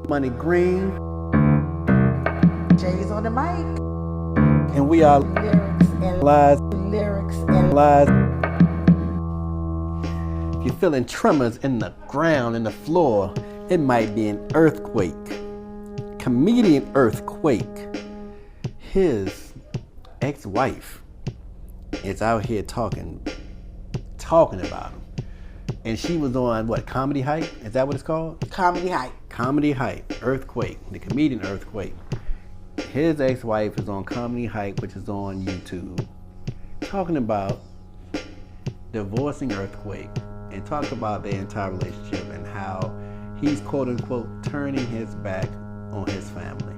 Money Green. Shayz on the mic. And we are Lyrics and lies. Lyrics and Lies. If you're feeling tremors in the ground, in the floor, it might be an earthquake. Comedian Earthquake. His ex-wife is out here talking about him. And she was on, what, Comedy Hype? Is that what it's called? Comedy Hype. Comedy Hype. Earthquake. The comedian Earthquake. His ex-wife is on Comedy Hype, which is on YouTube, talking about divorcing Earthquake and talk about their entire relationship and how he's quote-unquote turning his back on his family.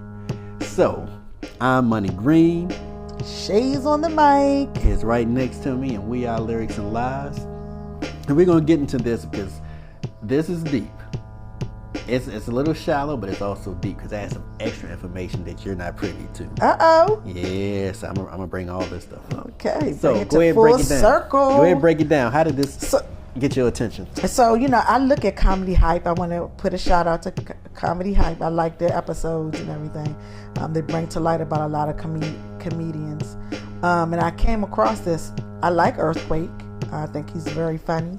So, I'm Money Green. Shayz on the mic. Is right next to me, and we are Lyrics and Lies. And we're going to get into this because this is deep. It's a little shallow, but it's also deep because it has some extra information that you're not privy to. Uh-oh. Yes, I'm going to bring all this stuff up. Okay. So go ahead and break it down. Circle. Go ahead and break it down. How did this get your attention? So, I look at Comedy Hype. I want to put a shout out to Comedy Hype. I like their episodes and everything. They bring to light about a lot of comedians. And I came across this. I like Earthquake. I think he's very funny.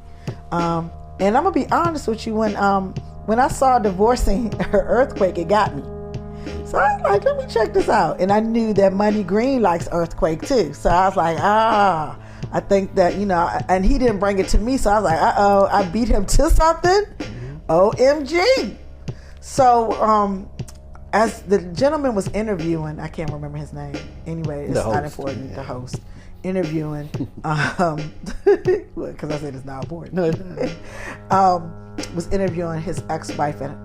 And I'm going to be honest with you. When I saw divorcing her Earthquake, it got me. So I was like, let me check this out. And I knew that Money Green likes Earthquake too. So I was like, I think that, and he didn't bring it to me. So I was like, I beat him to something. OMG. So as the gentleman was interviewing, I can't remember his name. Anyway, it's not important, the host. No, Interviewing, because I said it's not important. it's not. Was interviewing his ex-wife and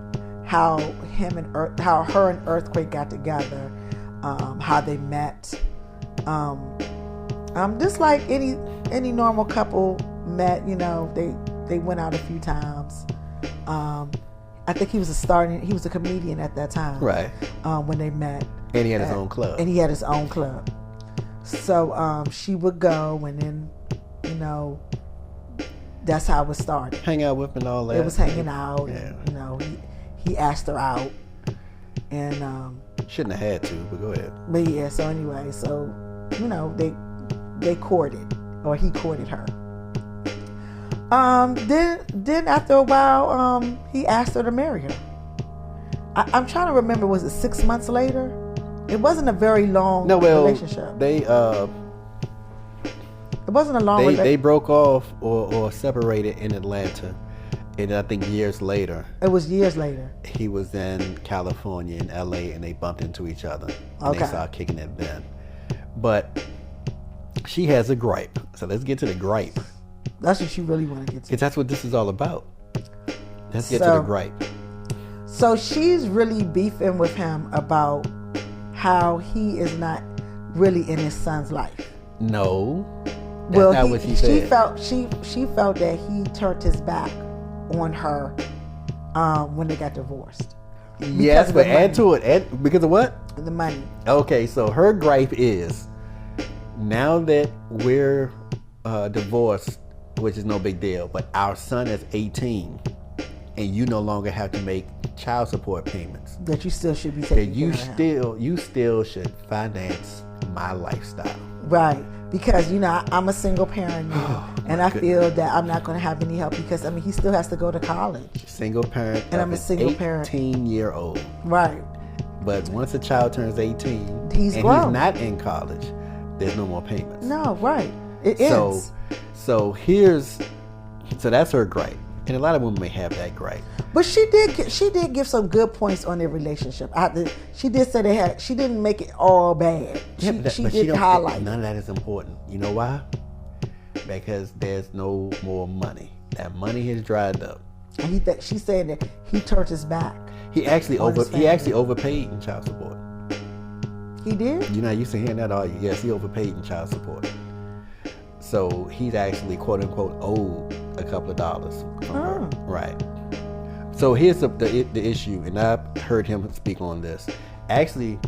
how her and Earthquake got together, how they met. Just like any normal couple met, they went out a few times. I think he was a comedian at that time. Right. When they met. And he had his own club. So she would go, and then, that's how it started. Hang out with him and all that. It was hanging out. Yeah. And, he asked her out, and shouldn't have had to, but go ahead. But yeah. So anyway, they courted, or he courted her. Then after a while, he asked her to marry her. I'm trying to remember. Was it 6 months later? It wasn't a very long relationship. It wasn't a long relationship. They broke off or separated in Atlanta. And I think years later. It was years later. He was in California and LA, and they bumped into each other. And they started kicking it then. But she has a gripe. So let's get to the gripe. That's what you really want to get to. Because that's what this is all about. Let's get to the gripe. So she's really beefing with him about how he is not really in his son's life. No. That's not what she said. She felt that he turned his back on her when they got divorced. Yes, but add to it. Because of what? The money. Okay, so her gripe is, now that we're divorced, which is no big deal, but our son is 18, and you no longer have to make child support payments. That you still should be taking care of him. You still should finance my lifestyle. Right. Because, I'm a single parent now, and I feel that I'm not going to have any help because, he still has to go to college. Single parent. And I'm a single parent. 18-year-old. Right. But once a child turns 18, he's grown. He's not in college, there's no more payments. No, right. It ends. So that's her gripe. And a lot of women may have that gripe. But she did give some good points on their relationship. She did say she didn't make it all bad. She did highlight. None of that is important. You know why? Because there's no more money. That money has dried up. And she said that he turned his back. He actually overpaid in child support. He did? You're not used to hearing that, are you? Yes, he overpaid in child support. So he's actually quote unquote owed a couple of dollars from her. Right. So here's the issue, and I heard him speak on this. Actually,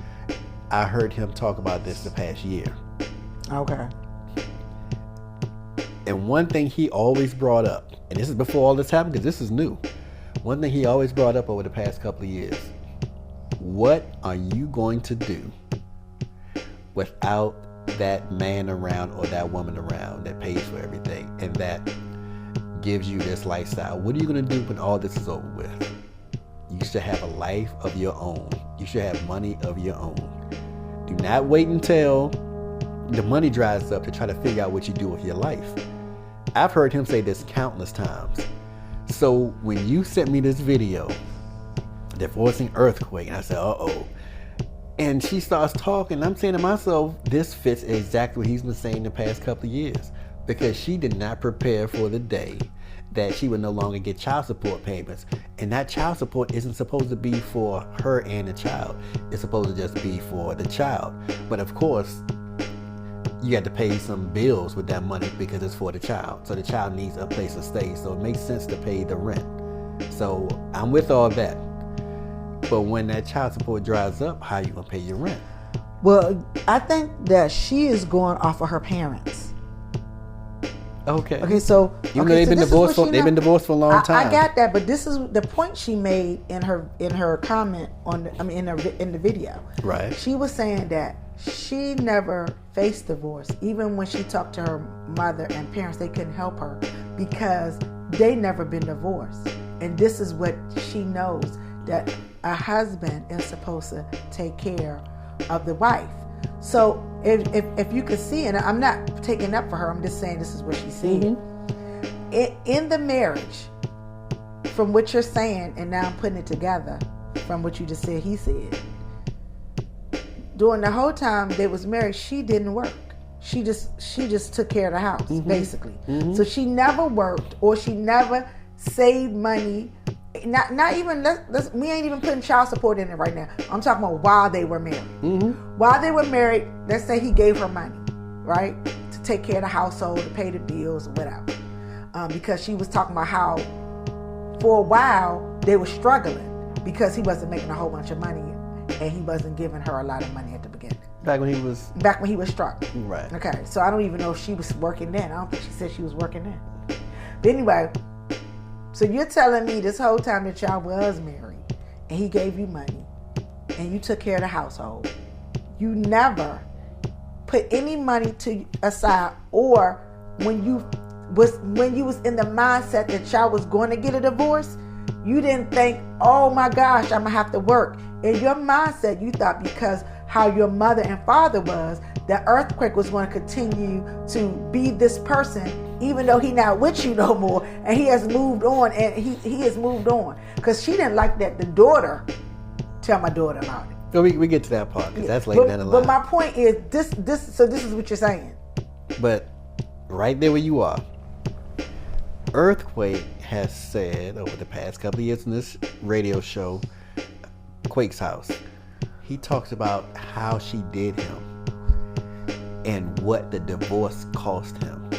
I heard him talk about this the past year. Okay. And one thing he always brought up, and this is before all this happened because this is new. One thing he always brought up over the past couple of years what are you going to do without that man around or that woman around that pays for everything and that gives you this lifestyle? What are you going to do when all this is over with? You should have a life of your own. You should have money of your own. Do not wait until the money dries up to try to figure out what you do with your life. I've heard him say this countless times. So when you sent me this video, divorcing earthquake, and I said, uh-oh. And she starts talking. I'm saying to myself, this fits exactly what he's been saying the past couple of years. Because she did not prepare for the day that she would no longer get child support payments. And that child support isn't supposed to be for her and the child. It's supposed to just be for the child. But of course, you got to pay some bills with that money because it's for the child. So the child needs a place to stay. So it makes sense to pay the rent. So I'm with all that. But when that child support dries up, how are you going to pay your rent? Well, I think that she is going off of her parents. Okay, so they've been divorced for a long time. I got that, but this is the point she made in her comment in the video. Right. She was saying that she never faced divorce, even when she talked to her mother and parents. They couldn't help her because they never been divorced, and this is what she knows, that a husband is supposed to take care of the wife. So if you could see, and I'm not taking up for her, I'm just saying this is what she's saying. Mm-hmm. In the marriage, from what you're saying, and now I'm putting it together from what you just said, he said, during the whole time they was married, she didn't work. She just took care of the house, mm-hmm. basically. Mm-hmm. So she never worked, or she never saved money. Not even, we ain't even putting child support in it right now. I'm talking about while they were married. Mm-hmm. While they were married, let's say he gave her money, right, to take care of the household, to pay the bills or whatever. Because she was talking about how for a while they were struggling because he wasn't making a whole bunch of money and he wasn't giving her a lot of money at the beginning. Back when he was struggling. Right. Okay, so I don't even know if she was working then. I don't think she said she was working then. But anyway, so you're telling me this whole time that y'all was married and he gave you money and you took care of the household, you never put any money aside, or when you was in the mindset that y'all was going to get a divorce, you didn't think, oh my gosh, I'm gonna have to work. In your mindset, you thought because how your mother and father was, the earthquake was going to continue to be this person, even though he not with you no more, and he has moved on, and he has moved on. Because she didn't like that the daughter tell my daughter about it. So we get to that part, because that's later down the line. But my point is, this is what you're saying. But right there where you are, Earthquake has said over the past couple of years in this radio show, Quake's House, he talks about how she did him and what the divorce cost him.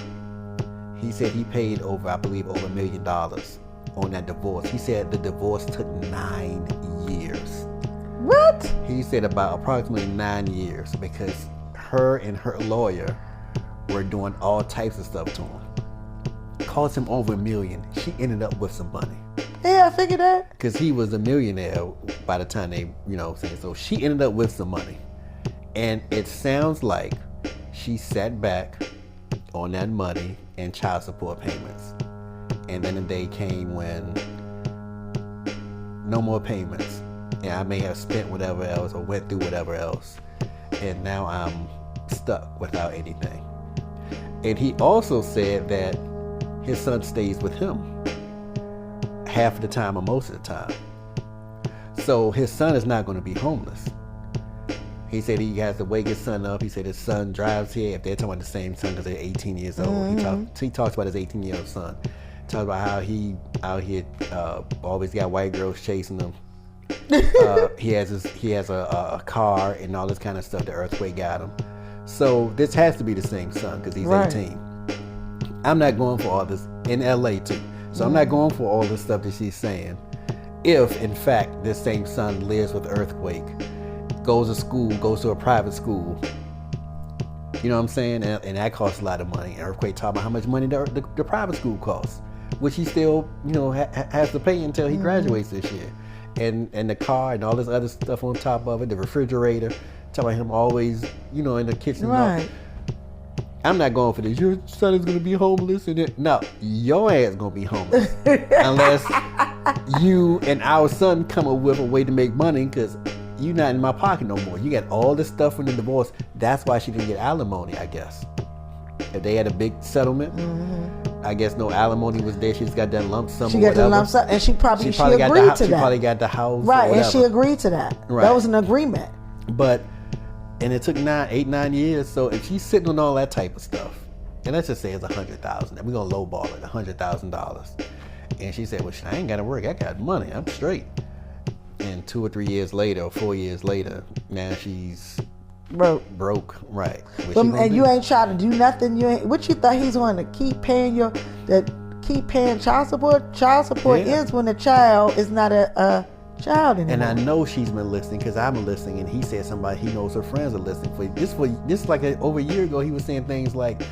He said he paid over $1 million on that divorce. He said the divorce took 9 years. What? He said about approximately 9 years, because her and her lawyer were doing all types of stuff to him. Cost him over $1 million. She ended up with some money. Yeah, I figured that. Because he was a millionaire by the time they, so she ended up with some money. And it sounds like she sat back on that money and child support payments. And then the day came when no more payments. And I may have spent whatever else or went through whatever else. And now I'm stuck without anything. And he also said that his son stays with him half of the time or most of the time. So his son is not going to be homeless. He said he has to wake his son up. He said his son drives here. If they're talking about the same son because they're 18 years old. Mm-hmm. He talks about his 18-year-old son. Talks about how he out here always got white girls chasing him. He has a car and all this kind of stuff. The earthquake got him. So this has to be the same son because he's 18. I'm not going for all this in LA too. So I'm not going for all the stuff that she's saying. If, in fact, this same son lives with earthquake, goes to school, goes to a private school, you know what I'm saying? And that costs a lot of money. Earthquake talking about how much money the private school costs, which he still, has to pay until he graduates this year. and the car and all this other stuff on top of it, the refrigerator. Talking about him always, in the kitchen. Right. I'm not going for this. Your son is going to be homeless. No, your ass going to be homeless. Unless you and our son come up with a way to make money, because you're not in my pocket no more. You got all this stuff from the divorce. That's why she didn't get alimony, I guess. If they had a big settlement, I guess no alimony was there. She just got that lump sum. She got the lump sum, and she agreed to that. She probably got the house. Right, and she agreed to that. Right. That was an agreement. And it took 8-9 years. So if she's sitting on all that type of stuff, and let's just say it's $100,000, and we're gonna lowball it, $100,000, and she said, "Well, I ain't gotta work. I got money. I'm straight." And 2 or 3 years later, or 4 years later, now she's broke, right? And you ain't trying to do nothing. What you thought he's going to keep paying child support? Child support ends when the child is not a child anymore. And I know she's been listening because I've been listening. And he said he knows her friends are listening. This like over a year ago, he was saying things like,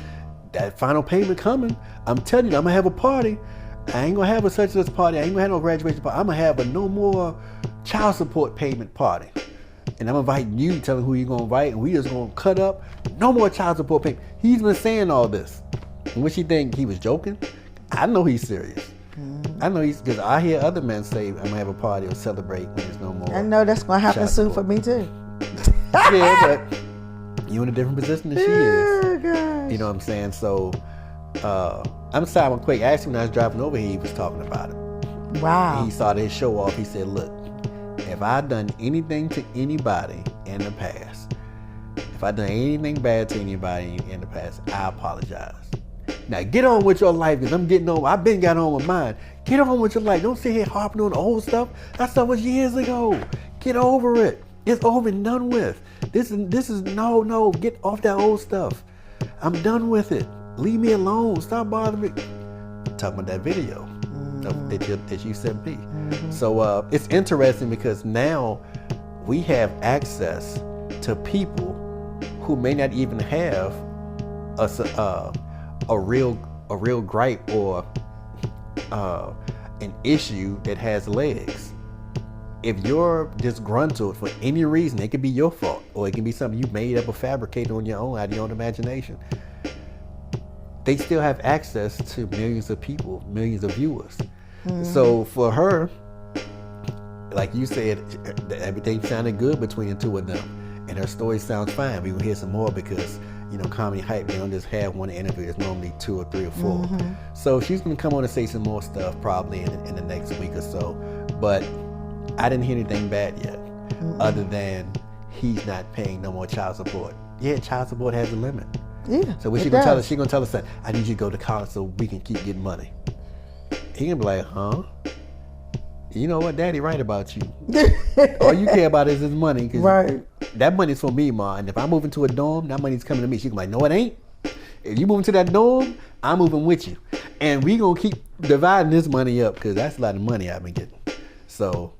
"That final payment coming. I'm telling you, I'm gonna have a party. I ain't gonna have a such and such party. I ain't gonna have no graduation party. I'm gonna have a no more child support payment party. And I'm inviting you, telling who you're gonna invite, and we just gonna cut up. No more child support payment." He's been saying all this. And what she think he was joking? I know he's serious. I know because I hear other men say, "I'm gonna have a party or celebrate when there's no more." I know that's gonna happen soon for me too. Yeah, but you're in a different position than she is. Gosh. You know what I'm saying? So I'm Simon Quake. Actually, when I was driving over here, he was talking about it. Wow. He started his show off. He said, "Look, if I've done anything to anybody in the past, if I've done anything bad to anybody in the past, I apologize. Now get on with your life, because I'm getting on. I've been got on with mine. Get on with your life. Don't sit here harping on the old stuff. That stuff was years ago. Get over it. It's over and done with. This is no. Get off that old stuff. I'm done with it. Leave me alone. Stop bothering me." Talking about that video that you sent me. So it's interesting because now we have access to people who may not even have a real gripe or an issue that has legs. If you're disgruntled for any reason, it could be your fault, or it can be something you made up or fabricated on your own, out of your own imagination. They still have access to millions of people, millions of viewers. So for her, like you said, everything sounded good between the two of them, and her story sounds fine. We will hear some more because Comedy Hype, they don't just have one interview. There's normally 2 or 3 or 4. So she's gonna come on and say some more stuff probably in the next week or so. But I didn't hear anything bad yet, other than he's not paying no more child support. Yeah, child support has a limit. Yeah. So what she gonna tell us? She gonna tell us that I need you to go to college so we can keep getting money. He gonna be like, "Huh? You know what, Daddy right about you. All you care about is his money. Right. That money's for me, Ma. And if I move into a dorm, that money's coming to me." She gonna be like, "No, it ain't. If you move into that dorm, I'm moving with you. And we gonna keep dividing this money up, because that's a lot of money I've been getting." So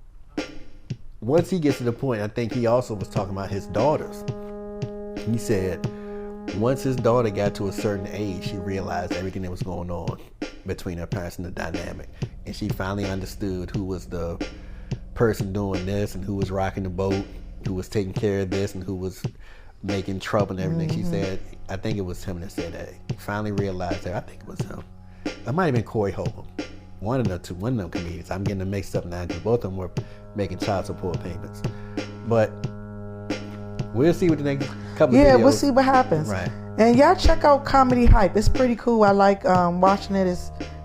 once he gets to the point, I think he also was talking about his daughters. He said once his daughter got to a certain age, she realized everything that was going on between her parents and the dynamic. And she finally understood who was the person doing this and who was rocking the boat, who was taking care of this and who was making trouble and everything. She said, I think it was him that said that. He finally realized that. I think it was him. It might have been Corey Holcomb. One of them comedians. I'm getting them mixed up now because both of them were making child support payments. But we'll see what the next couple of videos. Yeah, we'll see what happens. Right. And y'all check out Comedy Hype. It's pretty cool. I like watching it.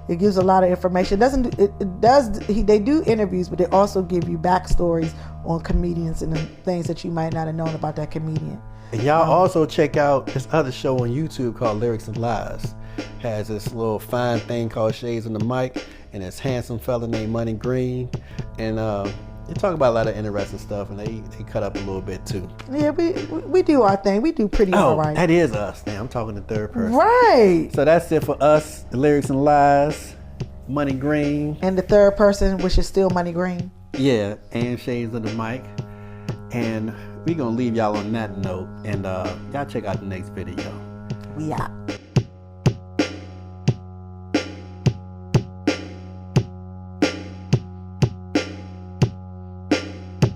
It gives a lot of information. They do interviews, but they also give you backstories on comedians and the things that you might not have known about that comedian. And y'all also check out this other show on YouTube called Lyrics and Lies. Has this little fine thing called Shayz on the mic, and this handsome fella named Money Green. And they talk about a lot of interesting stuff, and they cut up a little bit too. Yeah, we do our thing. We do pretty all right. That is us. Now I'm talking to third person. Right. So that's it for us, the Lyrics and Lies, Money Green. And the third person, which is still Money Green. Yeah, and Shayz on the mic. And we're going to leave y'all on that note. And y'all check out the next video. We out.